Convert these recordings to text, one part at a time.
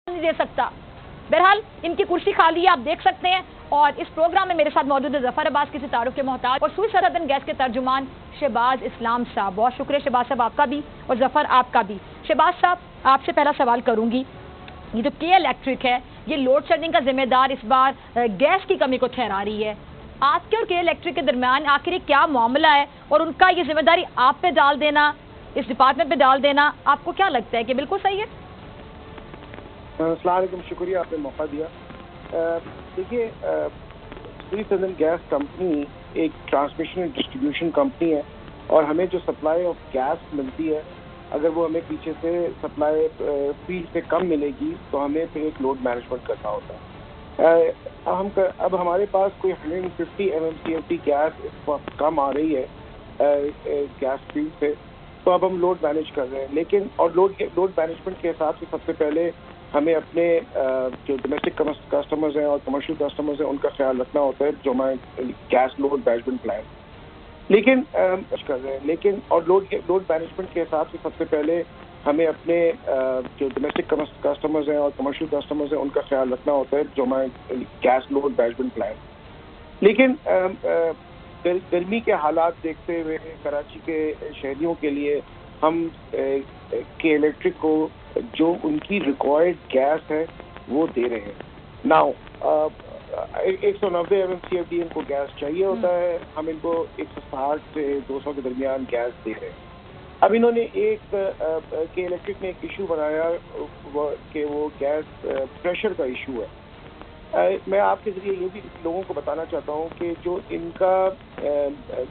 نہیں دے سکتا. بہرحال ان کی کرسی خالی ہے، آپ دیکھ سکتے ہیں. اور اس پروگرام میں میرے ساتھ موجود ہے ظفر عباس، کسی تعارف کے محتاج، اور سوئی سرحدن گیس کے ترجمان شہباز اسلام صاحب. بہت شکریہ شہباز صاحب آپ کا بھی، اور ظفر آپ کا بھی. شہباز صاحب آپ سے پہلا سوال کروں گی. یہ جو کے الیکٹرک ہے یہ لوڈ شیڈنگ کا ذمہ دار اس بار گیس کی کمی کو ٹھہرا رہی ہے. آپ کے اور کے الیکٹرک کے درمیان آخر یہ کیا معاملہ ہے، اور ان کا یہ ذمہ داری آپ پہ ڈال دینا، اس ڈپارٹمنٹ پہ ڈال دینا، آپ کو کیا لگتا ہے کہ بالکل صحیح ہے؟ السلام علیکم، شکریہ آپ نے موقع دیا. دیکھیے، سوئی سدرن گیس کمپنی ایک ٹرانسمیشن اینڈ ڈسٹریبیوشن کمپنی ہے، اور ہمیں جو سپلائی آف گیس ملتی ہے اگر وہ ہمیں پیچھے سے سپلائی فیلڈ سے کم ملے گی تو ہمیں پھر ایک لوڈ مینجمنٹ کرنا ہوتا ہے. اب ہمارے پاس کوئی 150 MMCFD گیس اس وقت کم آ رہی ہے گیس فیلڈ سے، تو اب ہم لوڈ مینیج کر رہے ہیں. لیکن اور لوڈ مینجمنٹ کے حساب سے سب سے پہلے ہمیں اپنے جو ڈومیسٹک کسٹمرز ہیں اور کمرشل کسٹمرز ہیں ان کا خیال رکھنا ہوتا ہے، جو ہمارے گیس لوڈ مینجمنٹ پلان لیکن کر رہے ہیں. لیکن اور لوڈ مینجمنٹ کے حساب سے سب سے پہلے ہمیں اپنے جو ڈومیسٹک کسٹمرز ہیں اور کمرشل کسٹمرز ہیں ان کا خیال رکھنا ہوتا ہے، جو ہمارے گیس لوڈ مینجمنٹ پلان. لیکن گرمی کے حالات دیکھتے ہوئے کراچی کے شہریوں کے لیے ہم کے الیکٹرک کو جو ان کی ریکوائرڈ گیس ہے وہ دے رہے ہیں. ناؤ 190 MMCFD ان کو گیس چاہیے ہوتا ہے، ہم ان کو 160 سے 200 کے درمیان گیس دے رہے ہیں. اب انہوں نے ایک کے الیکٹرک نے ایک ایشو بنایا کہ وہ گیس پریشر کا ایشو ہے. میں آپ کے ذریعے یہ بھی لوگوں کو بتانا چاہتا ہوں کہ جو ان کا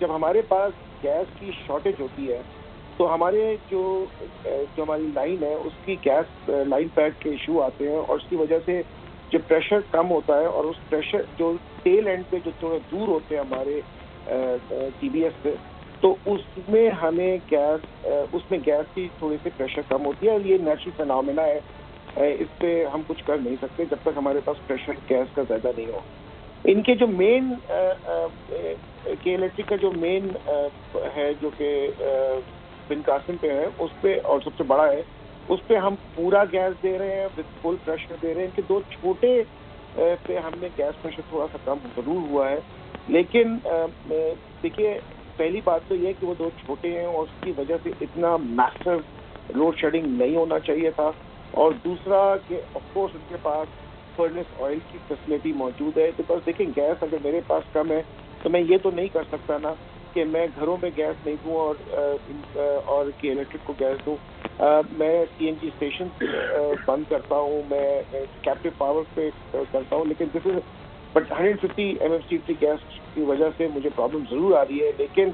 جب ہمارے پاس گیس کی شارٹیج ہوتی ہے تو ہمارے جو ہماری لائن ہے اس کی گیس لائن پیڈ کے ایشو آتے ہیں، اور اس کی وجہ سے جو پریشر کم ہوتا ہے، اور اس پریشر جو ٹیل اینڈ پہ جو تھوڑے دور ہوتے ہیں ہمارے ٹی بی ایس سے، تو اس میں ہمیں گیس کی تھوڑی سی پریشر کم ہوتی ہے. اور یہ نیچرل فینومینا ہے، اس پہ ہم کچھ کر نہیں سکتے جب تک ہمارے پاس پریشر گیس کا زیادہ نہیں ہو. ان کے جو مین کے الیکٹرک کا جو مین ہے جو کہ بن قاسم پہ ہے اس پہ، اور سب سے بڑا ہے اس پہ ہم پورا گیس دے رہے ہیں وتھ فل پریشر دے رہے ہیں. ان کے دو چھوٹے پہ ہم نے گیس پریشر تھوڑا سا کم ضرور ہوا ہے. لیکن دیکھیے، پہلی بات تو یہ کہ وہ دو چھوٹے ہیں اور اس کی وجہ سے اتنا میسو لوڈ شیڈنگ نہیں ہونا چاہیے تھا. اور دوسرا کہ آف کورس ان کے پاس فرنس آئل کی فیسلٹی موجود ہے. بیکاز دیکھیں، گیس اگر میرے پاس کم ہے تو میں یہ تو نہیں کر سکتا نا کہ میں گھروں میں گیس نہیں دوں اور کہ الیکٹرک کو گیس دوں. میں سی این جی اسٹیشن بند کرتا ہوں، میں کیپٹیو پاور پہ کرتا ہوں. لیکن دس از بٹ 150 MMCFD گیس کی وجہ سے مجھے پرابلم ضرور آ رہی ہے. لیکن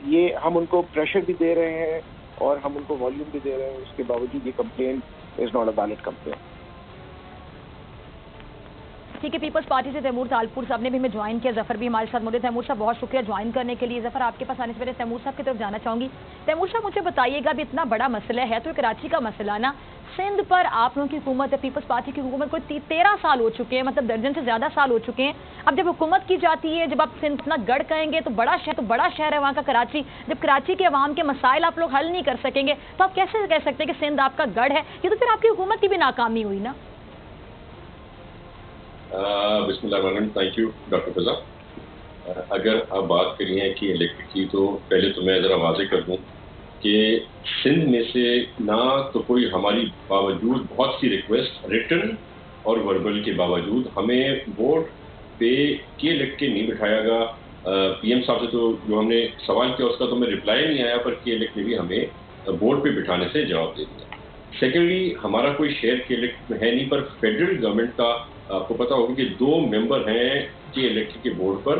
یہ ہم ان کو پریشر بھی دے رہے ہیں اور ہم ان کو والیوم بھی دے رہے ہیں، اس کے باوجود یہ complaint is not a valid complaint. ٹھیک ہے، پیپلز پارٹی سے تیمور تالپور صاحب نے بھی ہمیں جوائن کیا، ظفر بھی ہمارے ساتھ موجود ہے. تیمور صاحب بہت شکریہ جوائن کرنے کے لیے. ظفر آپ کے پاس آنے سے پہلے تیمور صاحب کی طرف جانا چاہوں گی. تیمور صاحب مجھے بتائیے گا، ابھی اتنا بڑا مسئلہ ہے تو کراچی کا مسئلہ نا، سندھ پر آپ لوگوں کی حکومت ہے، پیپلز پارٹی کی حکومت کو 13 سال ہو چکے ہیں، مطلب درجن سے زیادہ سال ہو چکے ہیں. اب جب حکومت کی جاتی ہے، جب آپ سندھ اتنا گڑھ کہیں گے تو بڑا شہر ہے وہاں کا کراچی، جب کراچی کے عوام کے مسائل آپ لوگ حل نہیں کر سکیں گے تو آپ کیسے کہہ سکتے ہیں کہ سندھ آپ کا گڑھ ہے؟ یہ تو پھر آپ کی حکومت کی بھی ناکامی ہوئی نا. بسم اللہ الرحمن الرحیم. تھینک یو ڈاکٹر فضا. اگر آپ بات کری ہیں کہ الیکٹرک کی، تو پہلے تو میں ذرا واضح کر دوں کہ سندھ میں سے نہ تو کوئی ہماری باوجود بہت سی ریکویسٹ ریٹن اور وربل کے باوجود ہمیں بورڈ پہ کے الیکٹ کے نہیں بٹھایا گا. پی ایم صاحب سے تو جو ہم نے سوال کیا اس کا تو میں رپلائی نہیں آیا، پر کے الیکٹ نے بھی ہمیں بورڈ پہ بٹھانے سے جواب دے دیا. سیکنڈلی، ہمارا کوئی شیئر کے الیکٹ ہے نہیں، پر فیڈرل گورنمنٹ کا آپ کو پتا ہوگا کہ 2 ممبر ہیں کے الیکٹرک کے board per,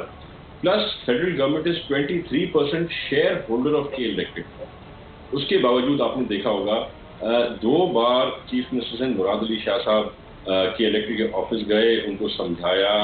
plus federal government is 23% share holder of کے الیکٹرک. اس کے باوجود آپ نے دیکھا ہوگا 2 بار چیف منسٹر مراد علی شاہ صاحب کے الیکٹرک کے آفس گئے، ان کو سمجھایا،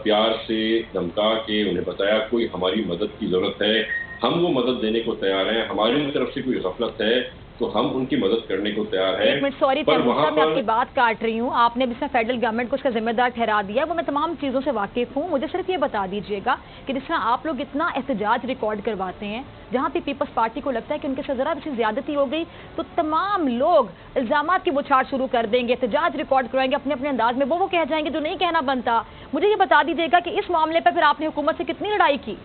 پیار سے دھمکا کے انہیں بتایا کوئی ہماری مدد کی ضرورت ہے، ہم وہ مدد دینے کو تیار ہیں. ہماری طرف سے کوئی غفلت ہے تو ہم ان کی مدد کرنے کو تیار ہیں. ایک منٹ سوری تیمور صاحب میں آپ کی بات کاٹ رہی ہوں. آپ نے جس میں فیڈرل گورنمنٹ کو اس کا ذمہ دار ٹھہرا دیا وہ میں تمام چیزوں سے واقف ہوں. مجھے صرف یہ بتا دیجیے گا کہ جس طرح آپ لوگ اتنا احتجاج ریکارڈ کرواتے ہیں جہاں پہ پیپلز پارٹی کو لگتا ہے کہ ان کے ساتھ ذرا سی زیادتی ہو گئی تو تمام لوگ الزامات کی بچھاڑ شروع کر دیں گے, احتجاج ریکارڈ کروائیں گے اپنے اپنے انداز میں, وہ کہہ جائیں گے جو نہیں کہنا بنتا. مجھے یہ بتا دیجیے گا کہ اس معاملے پہ پھر آپ نے حکومت سے کتنی لڑائی کی,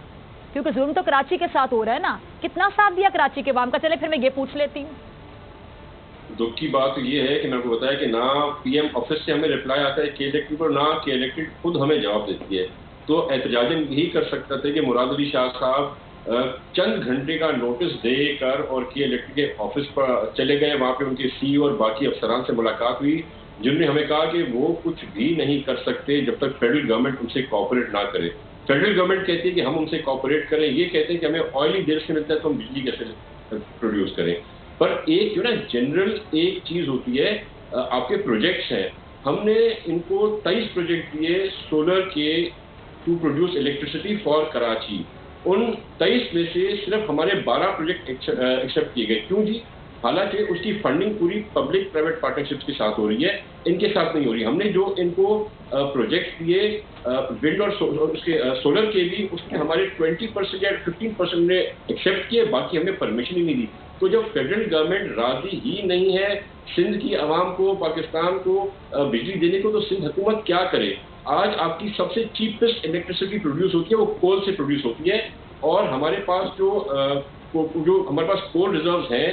کیونکہ ظلم تو کراچی کے ساتھ ہو رہا ہے نا, کتنا ساتھ دیا کراچی کے عوام کا؟ چلے پھر میں یہ پوچھ لیتی ہوں. دکھ کی بات یہ ہے کہ میں آپ کو بتایا کہ نہ پی ایم آفس سے ہمیں رپلائی آتا ہے کے الیکٹرک پر, نہ کے الیکٹرک خود ہمیں جواب دیتی ہے. تو احتجاج یہی کر سکتا تھا کہ مراد علی شاہ صاحب چند گھنٹے کا نوٹس دے کر اور کے الیکٹرک کے آفس پر چلے گئے. وہاں پہ ان کے سی اور باقی افسران سے ملاقات ہوئی جنہوں نے ہمیں کہا کہ وہ کچھ بھی نہیں کر سکتے جب تک فیڈرل گورنمنٹ ان سے کوآپریٹ نہ کرے. فیڈرل گورنمنٹ کہتی ہے کہ ہم ان سے کوآپریٹ کریں, یہ کہتے ہیں کہ ہمیں آئل ہی دیر سے ملتا ہے تو ہم بجلی کیسے پروڈیوس کریں. پر ایک جو نا جنرل ایک چیز ہوتی ہے, آپ کے پروجیکٹس ہیں, ہم نے ان کو 23 پروجیکٹ دیے سولر کے to produce electricity for Karachi. ان 23 میں سے صرف ہمارے 12 پروجیکٹ ایکسیپٹ کیے گئے. کیوں جی؟ حالانکہ اس کی فنڈنگ پوری پبلک پرائیویٹ پارٹنرشپس کے ساتھ ہو رہی ہے, ان کے ساتھ نہیں ہو رہی. ہم نے جو ان کو پروجیکٹ دیے ونڈ اور اس کے سولر کے بھی, اس میں ہمارے 20% یا 15% نے ایکسیپٹ کیے, باقی ہمیں پرمیشن ہی نہیں دی. تو جب فیڈرل گورنمنٹ راضی ہی نہیں ہے سندھ کی عوام کو, پاکستان کو بجلی دینے کو, تو سندھ حکومت کیا کرے؟ آج آپ کی سب سے چیپسٹ الیکٹریسٹی پروڈیوس ہوتی ہے وہ کول سے پروڈیوس ہوتی ہے, اور ہمارے پاس جو ہمارے پاس کول ریزروز ہیں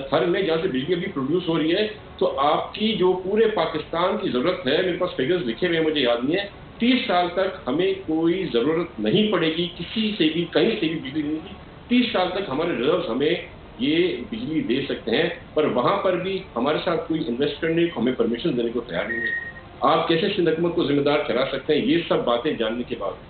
تھر میں جہاں سے بجلی ابھی پروڈیوس ہو رہی ہے. تو آپ کی جو پورے پاکستان کی ضرورت ہے, میرے پاس فگرز لکھے ہوئے ہیں مجھے یاد نہیں ہے, 30 سال تک ہمیں کوئی ضرورت نہیں پڑے گی کسی سے بھی کہیں سے بھی بجلی دینے کی. 30 سال تک ہمارے ریزروز ہمیں یہ بجلی دے سکتے ہیں, پر وہاں پر بھی ہمارے ساتھ کوئی انویسٹر نے ہمیں پرمیشن دینے کو تیار نہیں ہے. آپ کیسے سندھ حکومت کو ذمہ دار ٹھہرا سکتے ہیں یہ سب باتیں جاننے کے بعد؟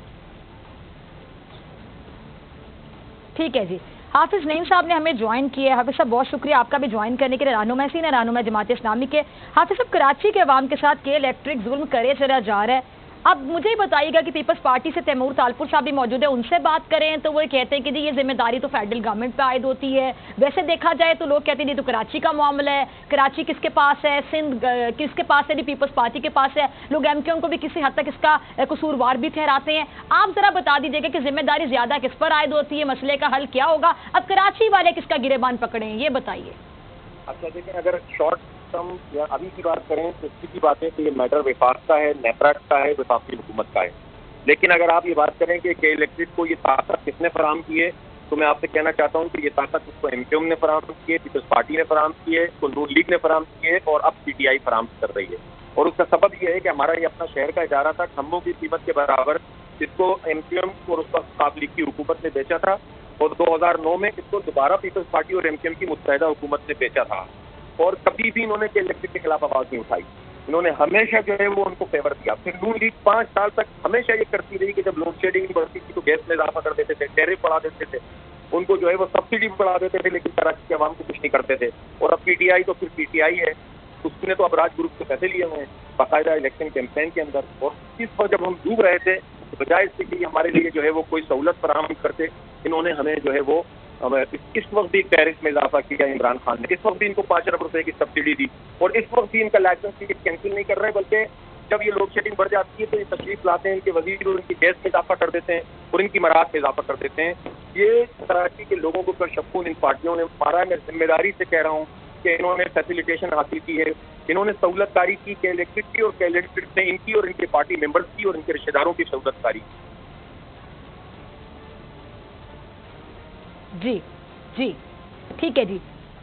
ٹھیک ہے جی. حافظ نعیم صاحب نے ہمیں جوائن کیا ہے. حافظ صاحب بہت شکریہ آپ کا بھی جوائن کرنے کے لیے. رہنما سین ہے, رہنما جماعت اسلامی کے. حافظ صاحب کراچی کے عوام کے ساتھ کے الیکٹرک ظلم کرے چلا جا رہا ہے. اب مجھے ہی بتائیے گا کہ پیپلز پارٹی سے تیمور تالپور صاحب بھی موجود ہے, ان سے بات کریں تو وہ کہتے ہیں کہ جی یہ ذمہ داری تو فیڈرل گورنمنٹ پہ عائد ہوتی ہے. ویسے دیکھا جائے تو لوگ کہتے ہیں تو کراچی کا معاملہ ہے, کراچی کس کے پاس ہے, سندھ کس کے پاس ہے, پیپلز پارٹی کے پاس ہے. لوگ ایم کیو ایم کو بھی کسی حد تک اس کا قصوروار بھی ٹھہراتے ہیں. آپ ذرا بتا دیجیے گا کہ ذمہ داری زیادہ کس پر عائد ہوتی ہے, مسئلے کا حل کیا ہوگا, اب کراچی والے کس کا گریبان پکڑیں, یہ بتائیے. اچھا دیکھیں, اگر شارٹ ٹرم یا ابھی کی بات کریں تو اس کی بات ہے کہ یہ میٹر وفاق کا ہے, نیپراٹ کا ہے, وفاقی حکومت کا ہے. لیکن اگر آپ یہ بات کریں کہ الیکٹرک کو یہ طاقت کس نے فراہم کی ہے, تو میں آپ سے کہنا چاہتا ہوں کہ یہ طاقت اس کو ایم کیو ایم نے فراہم کی ہے, پیپلز پارٹی نے فراہم کی ہے, اس کو نون لیگ نے فراہم کی ہے, اور اب پی ٹی آئی فراہم کر رہی ہے. اور اس کا سبب یہ ہے کہ ہمارا یہ اپنا شہر کا ادارہ تھا, کھمبوں کی قیمت کے برابر, جس کو ایم کیو ایم اور اس کا خاص لیگ کی حکومت نے بیچا تھا, اور 2009 میں اس کو دوبارہ پیپلز پارٹی اور ایم کیو ایم کی متحدہ حکومت نے بیچا تھا. اور کبھی بھی انہوں نے کے الیکٹرک کے خلاف آواز نہیں اٹھائی, انہوں نے ہمیشہ جو ہے وہ ان کو فیور دیا. پھر نون لیگ 5 سال تک ہمیشہ یہ کرتی رہی کہ جب لوڈ شیڈنگ بڑھتی تھی تو گیس میں اضافہ کر دیتے تھے, ٹیرف بڑھا دیتے تھے, ان کو جو ہے وہ سبسڈی بڑھا دیتے تھے, لیکن کراچی کے عوام کو کچھ نہیں کرتے تھے. اور اب پی ٹی آئی تو پھر پی ٹی آئی ہے, اس نے تو اب راج گروپ سے پیسے لیے ہوئے ہیں باقاعدہ الیکشن کیمپین کے اندر. اور اس پر جب ہم ڈوب رہے تھے بجائے اس کے ہمارے لیے جو ہے وہ کوئی سہولت فراہم کرتے, انہوں نے ہمیں جو ہے وہ اس وقت بھی ٹیرف میں اضافہ کیا عمران خان نے, اس وقت بھی ان کو 5 ارب روپے کی سبسڈی دی, اور اس وقت بھی ان کا لائسنس کینسل نہیں کر رہے, بلکہ جب یہ لوڈ شیڈنگ بڑھ جاتی ہے تو یہ تشریف لاتے ہیں ان کے وزیر اور ان کی گیس میں اضافہ کر دیتے ہیں اور ان کی مراحت میں اضافہ کر دیتے ہیں. یہ کراچی کے لوگوں کو شکون ان پارٹیوں نے مارا ہے. میں ذمہ داری سے کہہ رہا ہوں کہ انہوں نے فیسیلیٹیشن حاصل کی ہے, انہوں نے سہولت کاری کی کہ الیکٹرک کی, اور کہ الیکٹرک نے ان کی اور ان کے پارٹی ممبرس کی اور ان کے رشتے داروں کی سہولت کاری. جی جی ٹھیک ہے جی.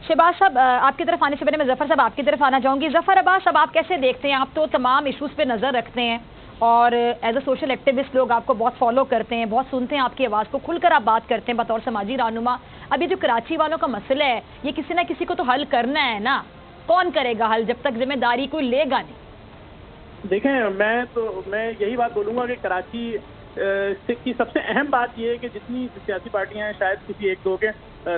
شہباز صاحب آپ کی طرف آنے سے پہلے میں ظفر صاحب آپ کی طرف آنا چاہوں گی. ظفر عباس صاحب آپ کیسے دیکھتے ہیں, آپ تو تمام ایشوز پہ نظر رکھتے ہیں اور ایز اے سوشل ایکٹیوسٹ لوگ آپ کو بہت فالو کرتے ہیں, بہت سنتے ہیں آپ کی آواز کو, کھل کر آپ بات کرتے ہیں بطور سماجی رہنما. اب یہ جو کراچی والوں کا مسئلہ ہے یہ کسی نہ کسی کو تو حل کرنا ہے نا, کون کرے گا حل جب تک ذمہ داری کوئی لے گا نہیں؟ دیکھیں میں یہی بات بولوں گا کہ کراچی کی سب سے اہم بات یہ ہے کہ جتنی سیاسی پارٹیاں ہیں, شاید کسی ایک دو کے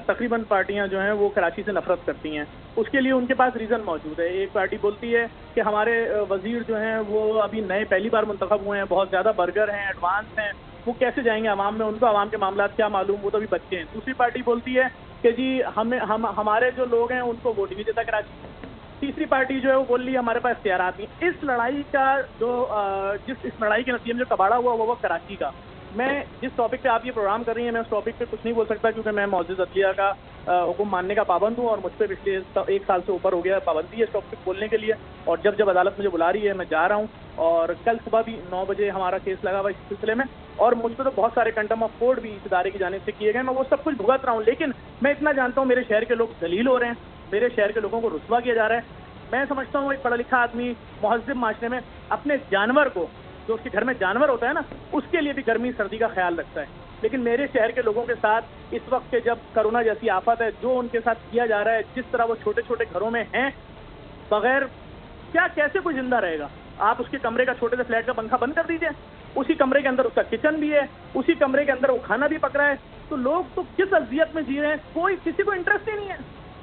تقریباً پارٹیاں جو ہیں وہ کراچی سے نفرت کرتی ہیں. اس کے لیے ان کے پاس ریزن موجود ہے. ایک پارٹی بولتی ہے کہ ہمارے وزیر جو ہیں وہ ابھی نئے پہلی بار منتخب ہوئے ہیں, بہت زیادہ برگر ہیں, ایڈوانس ہیں, وہ کیسے جائیں گے عوام میں, ان کو عوام کے معاملات کیا معلوم, وہ تو ابھی بچے ہیں. دوسری پارٹی بولتی ہے کہ جی ہمارے جو لوگ ہیں ان کو ووٹ نہیں دیتا کراچی. تیسری پارٹی جو ہے وہ بول رہی ہے ہمارے پاس اختیارات نہیں. اس لڑائی کا اس لڑائی کے نتیجے میں جو کباڑا ہوا وہ کراچی کا. میں جس ٹاپک پہ آپ یہ پروگرام کر رہی ہیں میں اس ٹاپک پہ کچھ نہیں بول سکتا کیونکہ میں معزز عدلیہ کا حکم ماننے کا پابند ہوں اور مجھ پہ پچھلے 1 سال سے اوپر ہو گیا پابندی ہے اس ٹاپک بولنے کے لیے. اور جب عدالت مجھے بلا رہی ہے میں جا رہا ہوں اور کل صبح بھی 9 بجے ہمارا کیس لگا ہوا اس سلسلے میں اور مجھ پہ تو بہت سارے کنٹم آف کورٹ بھی اس ادارے کی جانب سے کیے گئے. میں وہ سب کچھ بھگت رہا ہوں لیکن میں اتنا جانتا ہوں میرے شہر کے لوگ ذلیل ہو رہے ہیں, میرے شہر کے لوگوں کو رسوا کیا جا رہا ہے. میں سمجھتا ہوں ایک پڑھا لکھا آدمی مہذب معاشرے میں اپنے جانور کو جو اس کے گھر میں جانور ہوتا ہے نا اس کے لیے بھی گرمی سردی کا خیال رکھتا ہے. لیکن میرے شہر کے لوگوں کے ساتھ اس وقت کے جب کرونا جیسی آفت ہے جو ان کے ساتھ کیا جا رہا ہے, جس طرح وہ چھوٹے چھوٹے گھروں میں ہیں بغیر کیسے کوئی زندہ رہے گا. آپ اس کے کمرے کا چھوٹے سے فلیٹ کا پنکھا بند کر دیجئے, اسی کمرے کے اندر اس کا کچن بھی ہے, اسی کمرے کے اندر وہ کھانا بھی پک رہا ہے. تو لوگ تو کس اذیت میں جی رہے ہیں, کسی کو انٹرسٹ ہی نہیں ہے.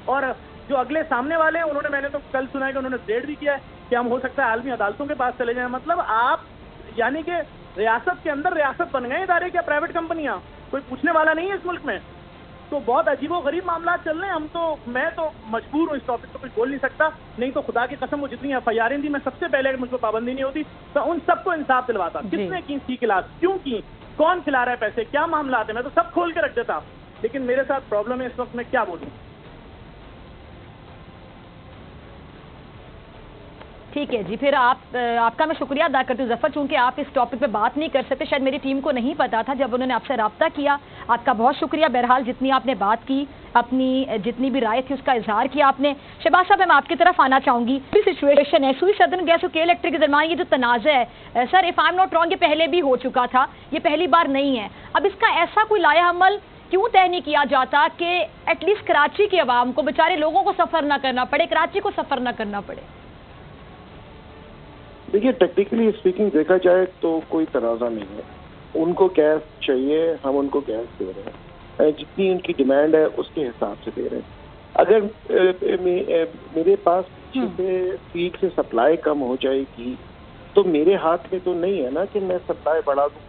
اور جو اگلے سامنے والے ہیں میں نے تو کل سنا ہے کہ انہوں نے ڈیٹ بھی کیا ہے کہ ہم ہو سکتا ہے عالمی عدالتوں کے پاس چلے جائیں. مطلب آپ یعنی کہ ریاست کے اندر ریاست بن گئے ادارے کیا پرائیویٹ کمپنیاں, کوئی پوچھنے والا نہیں ہے اس ملک میں. تو بہت عجیب و غریب معاملات چل رہے ہیں. میں تو مجبور ہوں اس ٹاپک پہ کچھ بول نہیں سکتا, نہیں تو خدا کی قسم وہ جتنی FIR تھی میں سب سے پہلے مجھ کو پابندی نہیں ہوتی تو ان سب کو انصاف دلواتا. کس نے کی کلاس, کیوں کی, کون کھلا رہا ہے پیسے, کیا معاملات ہیں, میں تو سب کھول کے رکھ دیتا. لیکن میرے ساتھ پرابلم ہے اس وقت, میں کیا بولوں. ٹھیک ہے جی, پھر آپ کا میں شکریہ ادا کرتی ہوں ظفر, چونکہ آپ اس ٹاپک پہ بات نہیں کر سکتے, شاید میری ٹیم کو نہیں پتا تھا جب انہوں نے آپ سے رابطہ کیا. آپ کا بہت شکریہ, بہرحال جتنی آپ نے بات کی, اپنی جتنی بھی رائے تھی اس کا اظہار کیا آپ نے. شہباز صاحب میں آپ کی طرف آنا چاہوں گی. سچویشن ہے سوئی سدرن گیس اور کے الیکٹرک کے درمیان یہ جو تنازع ہے sir, if I am not wrong یہ پہلے بھی ہو چکا تھا, یہ پہلی بار نہیں ہے. اب اس کا ایسا کوئی لایا عمل کیوں طے نہیں کیا جاتا کہ ایٹ لیسٹ کراچی کے عوام کو, بیچارے لوگوں کو سفر نہ کرنا پڑے, کراچی کو سفر نہ کرنا پڑے. دیکھیے ٹیکنیکلی اسپیکنگ دیکھا جائے تو کوئی تنازع نہیں ہے. ان کو گیس چاہیے, ہم ان کو گیس دے رہے ہیں, جتنی ان کی ڈیمانڈ ہے اس کے حساب سے دے رہے ہیں. اگر میرے پاس پیک سے سپلائی کم ہو جائے گی تو میرے ہاتھ میں تو نہیں ہے نا کہ میں سپلائی بڑھا دوں.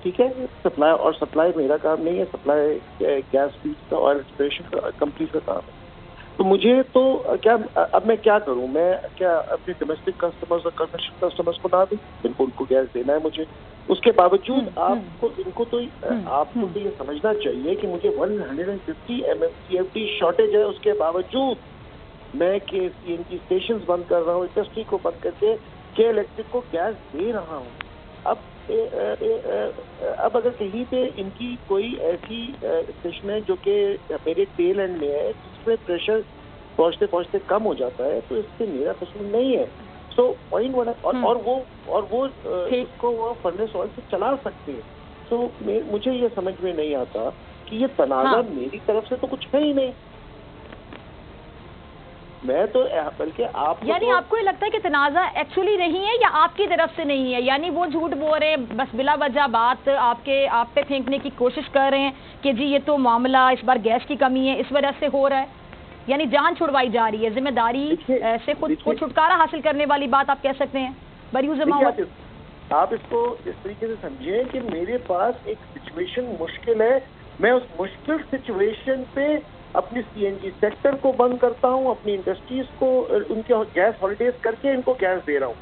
ٹھیک ہے, سپلائی میرا کام نہیں ہے, سپلائی گیس فیڈ کا اور ایکسپریشن کمپنی کا کام ہے. تو مجھے تو کیا اب میں کیا کروں, میں کیا اپنے ڈومیسٹک کسٹمرز اور کمرشل کسٹمرز کو نہ دوں, بالکل ان کو گیس دینا ہے مجھے. اس کے باوجود آپ کو تو یہ سمجھنا چاہیے کہ مجھے 150 MMCFD شارٹیج ہے, اس کے باوجود میں CNG اسٹیشنز بند کر رہا ہوں, انڈسٹری کو بند کر کے کے الیکٹرک کو گیس دے رہا ہوں. اب اگر کہیں پہ ان کی کوئی ایسی اسٹیشن ہے جو کہ میرے ٹیل اینڈ میں ہے جس میں پریشر پہنچتے پہنچتے کم ہو جاتا ہے تو اس سے میرا قصور نہیں ہے. سو پوائنٹ اور وہ اس کو وہ فرنس آئل سے چلا سکتے ہیں. تو مجھے یہ سمجھ میں نہیں آتا کہ یہ تنازع میری طرف سے تو کچھ ہے ہی نہیں. میں تو بلکہ آپ کو یہ لگتا ہے کہ تنازع ایکچولی نہیں ہے یا آپ کی طرف سے نہیں ہے, یعنی وہ جھوٹ بول رہے ہیں, بس بلا وجہ بات آپ پہ پھینکنے کی کوشش کر رہے ہیں کہ جی یہ تو معاملہ اس بار گیس کی کمی ہے اس وجہ سے ہو رہا ہے, یعنی جان چھڑوائی جا رہی ہے, ذمہ داری سے خود کو چھٹکارا حاصل کرنے والی بات آپ کہہ سکتے ہیں. آپ اس کو اس طریقے سے سمجھیں کہ میرے پاس ایک سچویشن مشکل ہے, میں اس مشکل سچویشن پہ اپنی CNG سیکٹر کو بند کرتا ہوں, اپنی انڈسٹریز کو ان کے گیس ہالیڈیز کر کے ان کو گیس دے رہا ہوں.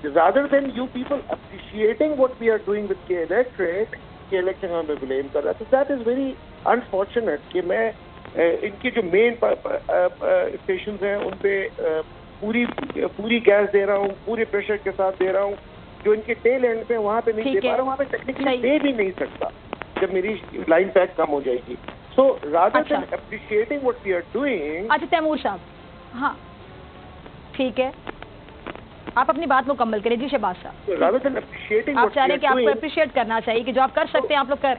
rather than you people appreciating what we are doing with کے الیکٹرک ہمیں بلیم کر رہا ہے. So that is very unfortunate کہ میں ان کی جو مین اسٹیشنز ہیں ان پہ پوری گیس دے رہا ہوں, پورے پریشر کے ساتھ دے رہا ہوں. جو ان کے ٹیل اینڈ پہ وہاں پہ نہیں دے پا رہا ہوں, وہاں پہ ٹیکنیکلی دے بھی نہیں سکتا جب میری لائن پیک کم ہو جائے گی. So rather than appreciating what we are doing. اچھا تیمور صاحب, ہاں ٹھیک ہے, آپ اپنی بات مکمل کریں. جی شہباز صاحب, rather than appreciating آپ چاہ رہے ہیں کہ آپ کو اپریشیٹ کرنا چاہیے کہ جو آپ کر سکتے ہیں آپ لوگ کر.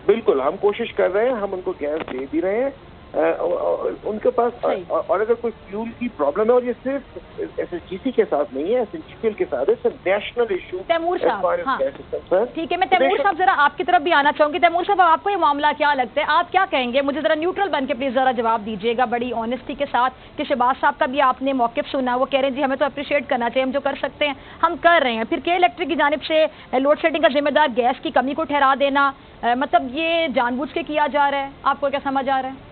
بالکل ہم کوشش کر رہے ہیں, ہم ان کو گیس دے بھی رہے ہیں, ان کے پاس اور اگر کوئی فیول کی پرابلم ہے، اور یہ صرف SHGC کے ساتھ نہیں ہے، SNGPL کے ساتھ ہے، نیشنل ایشو۔ تیمور صاحب، ہاں ٹھیک ہے، میں تیمور صاحب ذرا آپ کی طرف بھی آنا چاہوں گی۔ تیمور صاحب، آپ کو یہ معاملہ کیا لگتا ہے، آپ کیا کہیں گے؟ مجھے ذرا نیوٹرل بن کے پلیز ذرا جواب دیجیے گا بڑی آنیسٹی کے ساتھ، کہ شہباز صاحب کا بھی آپ نے موقف سنا، وہ کہہ رہے ہیں جی ہمیں تو اپریشیٹ کرنا چاہیے، ہم جو کر سکتے ہیں ہم کر رہے ہیں، پھر کے الیکٹرک کی جانب سے لوڈ شیڈنگ کا ذمہ دار گیس کی کمی کو ٹھہرا دینا، مطلب یہ جان بوجھ کے کیا جا رہا ہے، آپ کو کیا سمجھ آ رہا ہے؟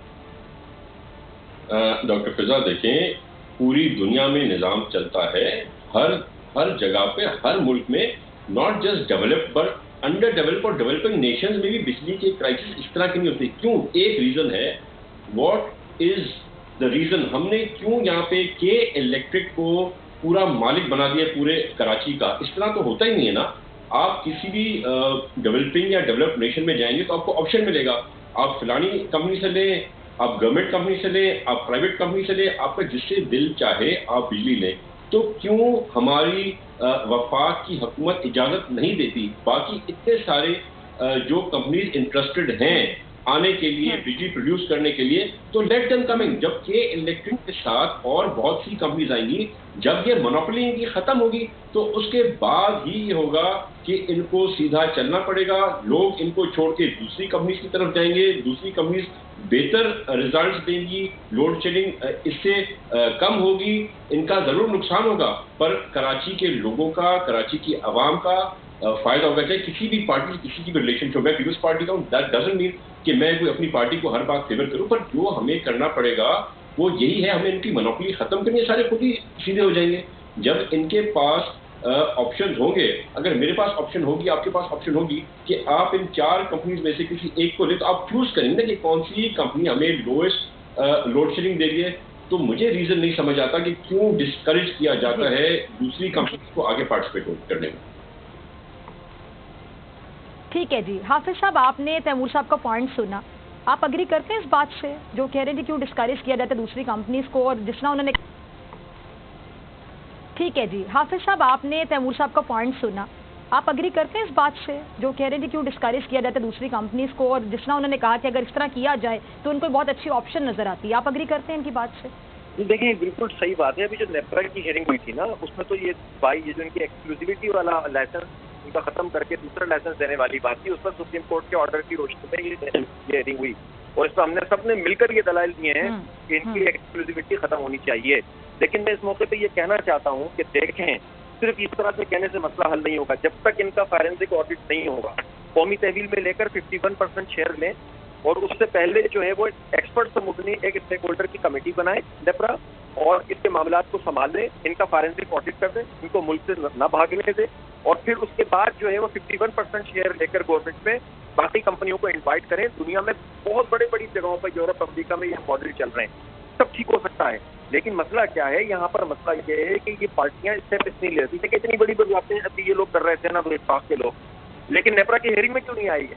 ڈاکٹر فضا، دیکھیں پوری دنیا میں نظام چلتا ہے، ہر جگہ پہ، ہر ملک میں، not just developed but under develop اور ڈیولپنگ نیشنز میں بھی بجلی کی کرائسس اس طرح کی نہیں ہوتی۔ کیوں؟ ایک ریزن ہے، واٹ از دا ریزن، ہم نے کیوں یہاں پہ کے الیکٹرک کو پورا مالک بنا دیا پورے کراچی کا؟ اس طرح تو ہوتا ہی نہیں ہے نا۔ آپ کسی بھی ڈیولپنگ یا ڈیولپڈ نیشن میں جائیں گے تو آپ کو آپشن ملے گا، آپ فلانی کمپنی سے لیں، آپ گورنمنٹ کمپنی سے لیں، آپ پرائیویٹ کمپنی سے لیں، آپ کا جس سے دل چاہے آپ بجلی لیں۔ تو کیوں ہماری وفاق کی حکومت اجازت نہیں دیتی؟ باقی اتنے سارے جو کمپنیز انٹرسٹڈ ہیں آنے کے لیے، بجلی پروڈیوس کرنے کے لیے، تو لیٹ دیم کمنگ۔ جب کہ الیکٹرک کے ساتھ اور بہت سی کمپنیز آئیں گی، جب یہ مونوپولی ان کی ختم ہوگی تو اس کے بعد ہی یہ ہوگا کہ ان کو سیدھا چلنا پڑے گا، لوگ ان کو چھوڑ کے دوسری کمپنیز کی طرف جائیں گے، دوسری کمپنیز بہتر ریزلٹس دیں گی، لوڈ شیڈنگ اس سے کم ہوگی، ان کا ضرور نقصان ہوگا، پر کراچی کے لوگوں کا، کراچی کی عوام کا فائدہ ہوگا، چاہے کسی بھی پارٹی سے کسی کی بھی ریلیشن شپ۔ میں پیپلز پارٹی کا ہوں، دیٹ ڈزنٹ مین کہ میں کوئی اپنی پارٹی کو ہر بات فیور کروں، پر جو ہمیں کرنا پڑے گا وہ یہی ہے، ہمیں ان کی مونوپولی ختم کرنی ہے، سارے خود ہی سیدھے ہو جائیں گے۔ جب ان کے پاس آپشن ہوں گے، اگر میرے پاس آپشن ہوگی، آپ کے پاس آپشن ہوگی کہ آپ ان 4 کمپنیز میں سے کسی ایک کو لیں، تو آپ چوز کریں گے کہ کون سی کمپنی ہمیں لوئسٹ لوڈ شیڈنگ دے رہی ہے۔ تو مجھے ریزن نہیں سمجھ آتا کہ کیوں ڈسکریج کیا جاتا ہے دوسری کمپنیز کو آگے پارٹیسپیٹ کرنے میں۔ ٹھیک ہے جی، حافظ صاحب آپ نے تیمور صاحب کا پوائنٹ سنا، آپ اگری کرتے ہیں اس بات سے جو کہہ رہے ہیں کیوں ڈسکریج کیا جاتا ہے دوسری کمپنیز کو، اور جس طرح انہوں نے ٹھیک ہے جی، حافظ صاحب آپ نے تیمور صاحب کا پوائنٹ سنا، آپ اگری کرتے ہیں اس بات سے جو کہہ رہے ہیں کیوں ڈسکریج کیا جاتا ہے دوسری کمپنیز کو، اور جس طرح انہوں نے کہا کہ اگر اس طرح کیا جائے تو ان کو بہت اچھی آپشن نظر آتی ہے، آپ اگری کرتے ہیں ان کی بات سے؟ دیکھیں بالکل صحیح بات ہے۔ ابھی جو نیپرا کی ہیئرنگ ہوئی تھی نا، اس میں تو یہ جو ان کی ایکسکلوزیوٹی والا لائسنس ان کا ختم کر کے دوسرا لائسنس دینے والی بات تھی، اس پر سپریم کورٹ کے آرڈر کی روشنی میں یہ ہیئرنگ ہوئی، اور اس پر ہم نے سب نے مل کر یہ دلائل دیے ہیں کہ ان کی ایکسکلوزیوٹی ختم ہونی چاہیے۔ لیکن میں اس موقع پہ یہ کہنا چاہتا ہوں کہ دیکھیں، صرف اس طرح سے کہنے سے مسئلہ حل نہیں ہوگا جب تک ان کا فارنسک آڈٹ نہیں ہوگا۔ قومی تحویل میں لے کر 51% شیئر لیں، اور اس سے پہلے جو ہے وہ ایکسپرٹ سے مبنی ایک اسٹیک ہولڈر کی کمیٹی بنائے نیپرا، اور اس کے معاملات کو سنبھال لیں، ان کا فارنسک آڈٹ کر دیں، ان کو ملک سے نہ بھاگنے دیں، اور پھر اس کے بعد جو ہے وہ 51% شیئر لے کر گورنمنٹ میں باقی کمپنیوں کو انوائٹ کریں۔ دنیا میں بہت بڑی جگہوں پر، یورپ، امریکہ میں یہ ماڈل چل رہے ہیں، سب ٹھیک ہو سکتا ہے۔ لیکن مسئلہ کیا ہے یہاں پر؟ مسئلہ یہ ہے کہ یہ پارٹیاں اسٹیپ نہیں لے رہی تھی کہ اتنی بڑی باتیں ابھی یہ لوگ کر رہے تھے نا، تو اتفاق کے لوگ، لیکن نیپرا کی ہیئرنگ میں کیوں نہیں آئی ہے؟